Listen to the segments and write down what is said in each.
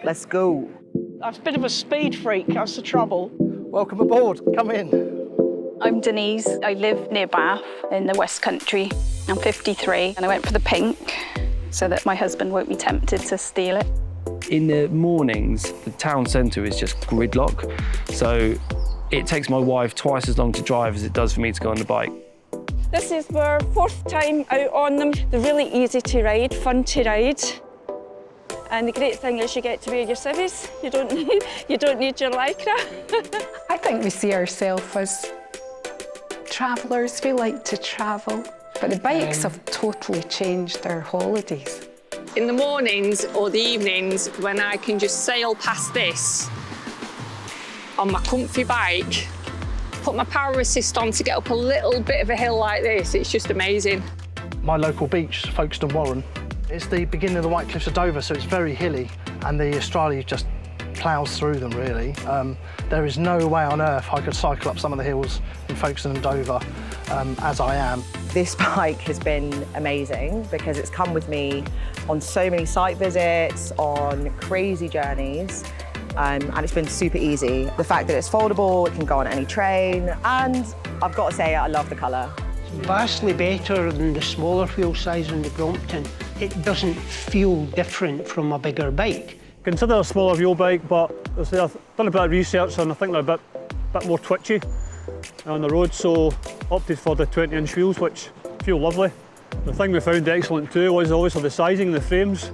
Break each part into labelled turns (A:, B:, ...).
A: Let's go.
B: I'm a bit of a speed freak, that's the trouble.
C: Welcome aboard, come in.
D: I'm Denise. I live near Bath in the West Country. I'm 53 and I went for the pink so that my husband won't be tempted to steal it.
E: In the mornings, the town centre is just gridlock, so it takes my wife twice as long to drive as it does for me to go on the bike.
F: This is our 4th time out on them. They're really easy to ride, fun to ride. And the great thing is you get to wear your civvies. You don't need your lycra.
G: I think we see ourselves as travellers. We like to travel. But the bikes have totally changed our holidays.
H: In the mornings or the evenings, when I can just sail past this on my comfy bike, put my power assist on to get up a little bit of a hill like this, it's just amazing.
C: My local beach, Folkestone Warren, it's the beginning of the White Cliffs of Dover, so it's very hilly, and the Estarli just ploughs through them, really. There is no way on earth I could cycle up some of the hills in Folkestone and Dover as I am.
A: This bike has been amazing because it's come with me on so many site visits, on crazy journeys, and it's been super easy. The fact that it's foldable, it can go on any train, and I've got to say, I love the colour.
I: Vastly better than the smaller wheel size in the Brompton. It doesn't feel different from a bigger bike.
J: Consider a smaller wheel bike, but I've done a bit of research and I think they're a bit more twitchy on the road, so opted for the 20-inch wheels, which feel lovely. The thing we found excellent too was obviously the sizing of the frames.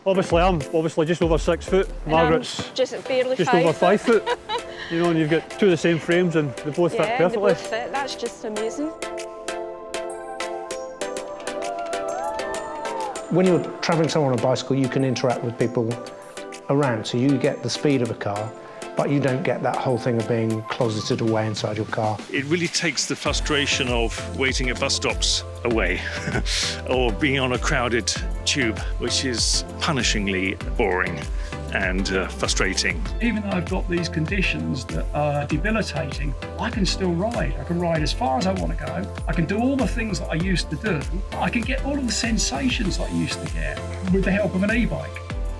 J: Obviously, I'm just over 6 foot.
F: And
J: Margaret's
F: I'm just barely
J: just
F: 5
J: over 5 foot. You know, and you've got two of the same frames and they both fit perfectly.
F: They both fit. That's just amazing.
K: When you're travelling somewhere on a bicycle, you can interact with people around, so you get the speed of a car, but you don't get that whole thing of being closeted away inside your car.
L: It really takes the frustration of waiting at bus stops away or being on a crowded tube, which is punishingly boring and frustrating.
M: Even though I've got these conditions that are debilitating, I can still ride. I can ride as far as I want to go. I can do all the things that I used to do. I can get all of the sensations that I used to get with the help of an e-bike.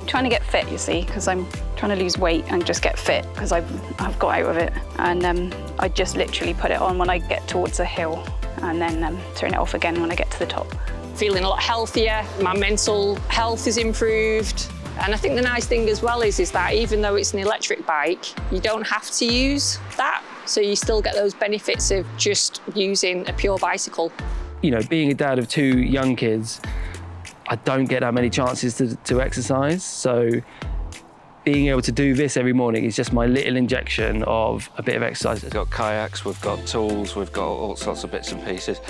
D: I'm trying to get fit, you see, because I'm trying to lose weight and just get fit because I've got out of it. And I just literally put it on when I get towards a hill and then turn it off again when I get to the top.
H: Feeling a lot healthier, my mental health is improved. And I think the nice thing as well is that even though it's an electric bike, you don't have to use that. So you still get those benefits of just using a pure bicycle.
E: You know, being a dad of 2 young kids, I don't get that many chances to exercise. So being able to do this every morning is just my little injection of a bit of exercise.
N: We've got kayaks, we've got tools, we've got all sorts of bits and pieces.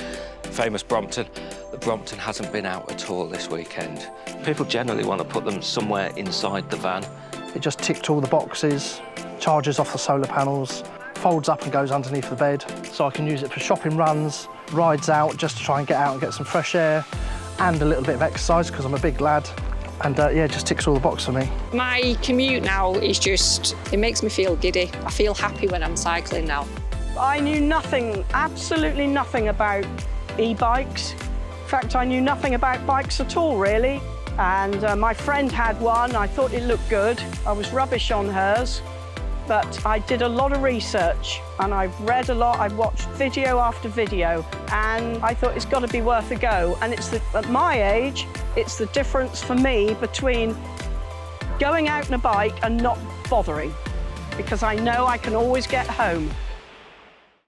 N: Famous Brompton. The Brompton hasn't been out at all this weekend. People generally want to put them somewhere inside the van.
C: It just ticked all the boxes, charges off the solar panels, folds up and goes underneath the bed, so I can use it for shopping runs, rides out just to try and get out and get some fresh air, and a little bit of exercise because I'm a big lad. And yeah, it just ticks all the boxes for me.
H: My commute now is just, it makes me feel giddy. I feel happy when I'm cycling now.
B: I knew nothing, absolutely nothing about e-bikes. In fact, I knew nothing about bikes at all, really. And my friend had one. I thought it looked good. I was rubbish on hers. But I did a lot of research and I've read a lot. I've watched video after video and I thought it's got to be worth a go. And at my age, it's the difference for me between going out on a bike and not bothering, because I know I can always get home.